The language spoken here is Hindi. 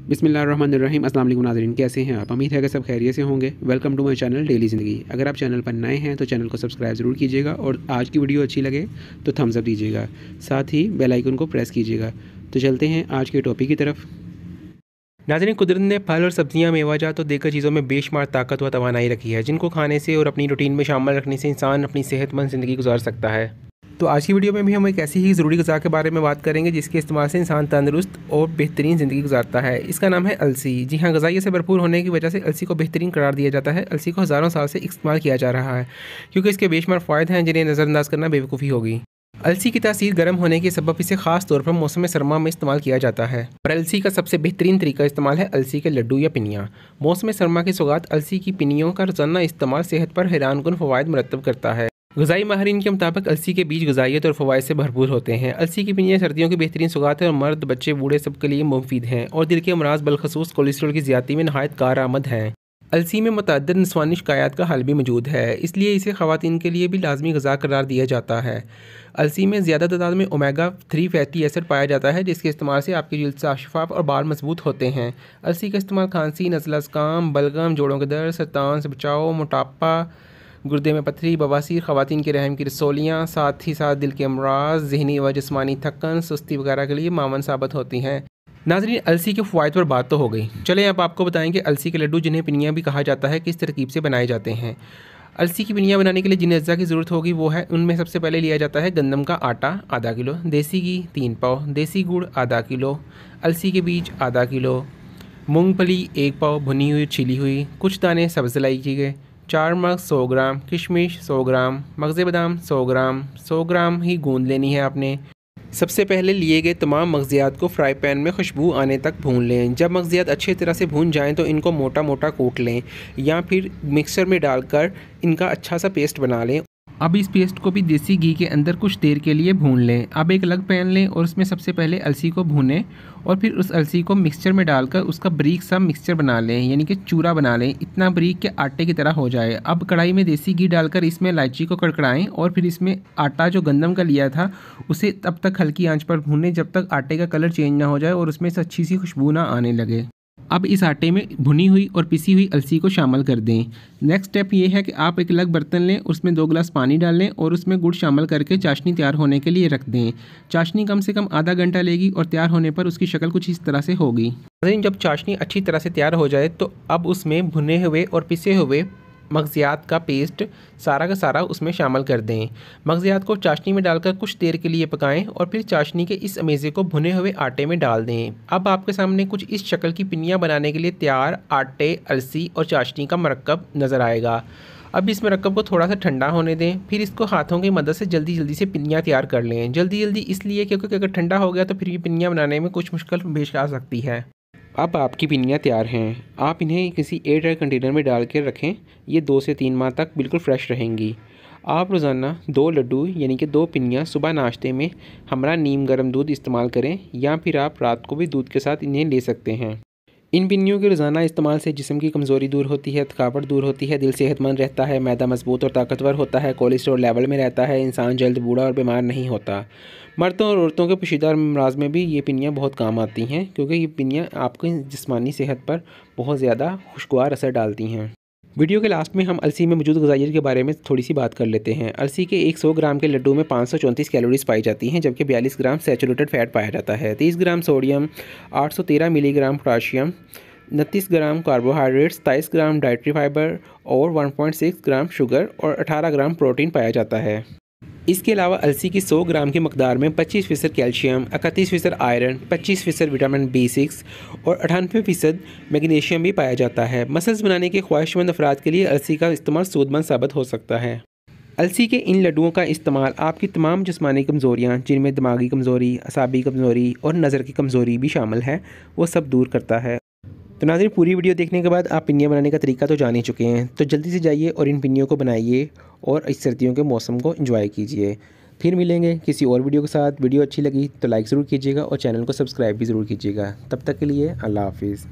बिस्मिल्लाहिर्रहमानिर्रहीम। अस्सलाम वालेकुम नाज़रीन, कैसे हैं आप? उम्मीद है कि सब खैरियत से होंगे। Welcome to my channel daily Zindagi. अगर आप चैनल पर नए हैं तो चैनल को सब्सक्राइब ज़रूर कीजिएगा और आज की वीडियो अच्छी लगे तो थम्स अप दीजिएगा, साथ ही बेल आइकन को प्रेस कीजिएगा। तो चलते हैं आज के टॉपिक की तरफ। नाज़रीन, कुदरत ने फल और सब्जियां, मेवाजात और देकर चीज़ों में बेशुमार ताकत व तवानाई रखी है, जिनको खाने से और अपनी रूटीन में शामिल रखने से इंसान अपनी सेहतमंद ज़िंदगी गुजार सकता है। तो आज की वीडियो में भी हम एक ऐसी ही ज़रूरी ग़िज़ा के बारे में बात करेंगे जिसके इस्तेमाल से इंसान तंदुरुस्त और बेहतरीन ज़िंदगी गुजारता है। इसका नाम है अलसी। जी हाँ, ग़िज़ाइयत से भरपूर होने की वजह से अलसी को बेहतरीन करार दिया जाता है। अलसी को हज़ारों साल से इस्तेमाल किया जा रहा है क्योंकि इसके बेशुमार फ़ायदे हैं जिन्हें नज़रअंदाज करना बेवकूफ़ी होगी। अलसी की तासीर गर्म होने के सबब इसे ख़ास तौर पर मौसम सरमा में इस्तेमाल किया जाता है। और अलसी का सबसे बेहतरीन तरीका इस्तेमाल है अलसी के लड्डू या पिनियाँ। मौसम सरमा की सौगात अलसी की पिनियों का रोज़ाना इस्तेमाल सेहत पर हैरानकुन फ़वाइद मुरतब करता है। ग़िज़ाई माहिरीन के मुताबिक अलसी के बीज ग़िज़ाइयत और फ़वाइद से भरपूर होते हैं। अलसी की पिनियाँ सर्दियों की बेहतरीन सौगात है और मर्द, बच्चे, बूढ़े सबके लिए मुफीद हैं और दिल के अमराज बलखसूस कोलेस्ट्रॉल की ज़्यादती में नहायत कारआमद हैं। अलसी में मुतअद्दिद नस्वानी शिकायत का हल भी मौजूद है, इसलिए इसे ख़वातीन के लिए भी लाजमी ग़िज़ा करार दिया जाता है। अलसी में ज़्यादा तादाद में ओमेगा 3 फैटी एसिड पाया जाता है, जिसके इस्तेमाल से आपकी जिल्द साफ़ शफ़ाफ़ और बाल मजबूत होते हैं। अलसी का इस्तेमाल खांसी, नज़ला ज़ुकाम, बलगम, जोड़ों के दर्द, सरतान से बचाव, मोटापा, गुर्दे में पथरी, बवासीर, ख़वातीन के रहम की रसोलियाँ, साथ ही साथ दिल के अमराज, ज़हनी व जिस्मानी थकन, सुस्ती वगैरह के लिए मामन साबित होती हैं। नाज़रीन, अलसी के फ़वाइद पर बात तो हो गई, चलें अब आपको बताएं कि अलसी के लड्डू, जिन्हें पिनियाँ भी कहा जाता है, किस तरकीब से बनाए जाते हैं। अलसी की पिनियाँ बनाने के लिए जिन अज्जा की ज़रूरत होगी वो है, उनमें सबसे पहले लिया जाता है गंदम का आटा आधा किलो, देसी घी 3 पाव, देसी गुड़ आधा किलो, अलसी के बीज आधा किलो, मूंगफली 1 पाव भुनी हुई छिली हुई, कुछ दाने सब्ज़ इलायची के, 4 मग 100 ग्राम, किशमिश 100 ग्राम, मगज़ बादाम 100 ग्राम, 100 ग्राम ही गूंद लेनी है आपने। सबसे पहले लिए गए तमाम मगज़ियात को फ्राई पैन में खुशबू आने तक भून लें। जब मगज़ियात अच्छी तरह से भून जाएं तो इनको मोटा मोटा कूट लें या फिर मिक्सर में डालकर इनका अच्छा सा पेस्ट बना लें। अब इस पेस्ट को भी देसी घी के अंदर कुछ देर के लिए भून लें। अब एक अलग पैन लें और उसमें सबसे पहले अलसी को भूनें और फिर उस अलसी को मिक्सचर में डालकर उसका बारीक सा मिक्सचर बना लें, यानी कि चूरा बना लें, इतना बारीक कि आटे की तरह हो जाए। अब कढ़ाई में देसी घी डालकर इसमें इलायची को कड़कड़ाएं और फिर इसमें आटा जो गंदम का लिया था उसे तब तक हल्की आंच पर भूनें जब तक आटे का कलर चेंज ना हो जाए और उसमें से अच्छी सी खुशबू ना आने लगे। अब इस आटे में भुनी हुई और पिसी हुई अलसी को शामिल कर दें। नेक्स्ट स्टेप ये है कि आप एक अलग बर्तन लें, उसमें 2 गिलास पानी डाल लें और उसमें गुड़ शामिल करके चाशनी तैयार होने के लिए रख दें। चाशनी कम से कम आधा घंटा लेगी और तैयार होने पर उसकी शक्ल कुछ इस तरह से होगी। जब चाशनी अच्छी तरह से तैयार हो जाए तो अब उसमें भुने हुए और पिसे हुए मगज़ियात का पेस्ट सारा का सारा उसमें शामिल कर दें। मगज़ियात को चाशनी में डालकर कुछ देर के लिए पकाएं और फिर चाशनी के इस अमेज़े को भुने हुए आटे में डाल दें। अब आपके सामने कुछ इस शक्ल की पिनियाँ बनाने के लिए तैयार आटे, अलसी और चाशनी का मरकब नज़र आएगा। अब इस मरकब को थोड़ा सा ठंडा होने दें, फिर इसको हाथों की मदद से जल्दी जल्दी से पिनियाँ तैयार कर लें। जल्दी जल्दी इसलिए क्योंकि अगर ठंडा हो गया तो फिर ये पिनियाँ बनाने में कुछ मुश्किल पेश आ सकती है। अब आपकी पिनियाँ तैयार हैं। आप इन्हें किसी एयर टाइट कंटेनर में डाल कर रखें। ये 2 से 3 माह तक बिल्कुल फ़्रेश रहेंगी। आप रोज़ाना 2 लड्डू यानी कि 2 पिनियाँ सुबह नाश्ते में हमरा नीम गर्म दूध इस्तेमाल करें या फिर आप रात को भी दूध के साथ इन्हें ले सकते हैं। इन पिनियों के रोज़ाना इस्तेमाल से जिस्म की कमज़ोरी दूर होती है, थकावट दूर होती है, दिल सेहतमंद रहता है, मैदा मजबूत और ताकतवर होता है, कोलेस्ट्रॉल लेवल में रहता है, इंसान जल्द बूढ़ा और बीमार नहीं होता। मर्दों और औरतों के पोशीदा अमराज में भी ये पिनियाँ बहुत काम आती हैं क्योंकि ये पिनियाँ आपकी जिस्मानी सेहत पर बहुत ज़्यादा खुशगवार असर डालती हैं। वीडियो के लास्ट में हम अलसी में मौजूद ग़िज़ाइयत के बारे में थोड़ी सी बात कर लेते हैं। अलसी के 100 ग्राम के लड्डू में 534 कैलोरीज पाई जाती हैं, जबकि 42 ग्राम सैचुरेटेड फ़ैट पाया जाता है। 30 ग्राम सोडियम, 813 मिलीग्राम पोटाशियम, 29 ग्राम कार्बोहाइड्रेट्स, 27 ग्राम डाइटरी फाइबर और 1.6 ग्राम शुगर और 18 ग्राम प्रोटीन पाया जाता है। इसके अलावा अलसी की 100 ग्राम की मकदार में 25% कैल्शियम, 31% आयरन, 25% विटामिन B6 और 98% मैग्नीशियम भी पाया जाता है। मसल्स बनाने के ख्वाहिशमंद अफराद के लिए अलसी का इस्तेमाल सूदमंद साबित हो सकता है। अलसी के इन लड्डुओं का इस्तेमाल आपकी तमाम जिस्मानी कमज़ोरियाँ, जिनमें दिमागी कमज़ोरी, असाबी कमज़ोरी और नज़र की कमज़ोरी भी शामिल है, वो सब दूर करता है। तो नाज़रीन, पूरी वीडियो देखने के बाद आप पिनियाँ बनाने का तरीका तो जान ही चुके हैं, तो जल्दी से जाइए और इन पिनियों को बनाइए और इस सर्दियों के मौसम को एंजॉय कीजिए। फिर मिलेंगे किसी और वीडियो के साथ। वीडियो अच्छी लगी तो लाइक ज़रूर कीजिएगा और चैनल को सब्सक्राइब भी ज़रूर कीजिएगा। तब तक के लिए अल्लाह हाफ़िज़।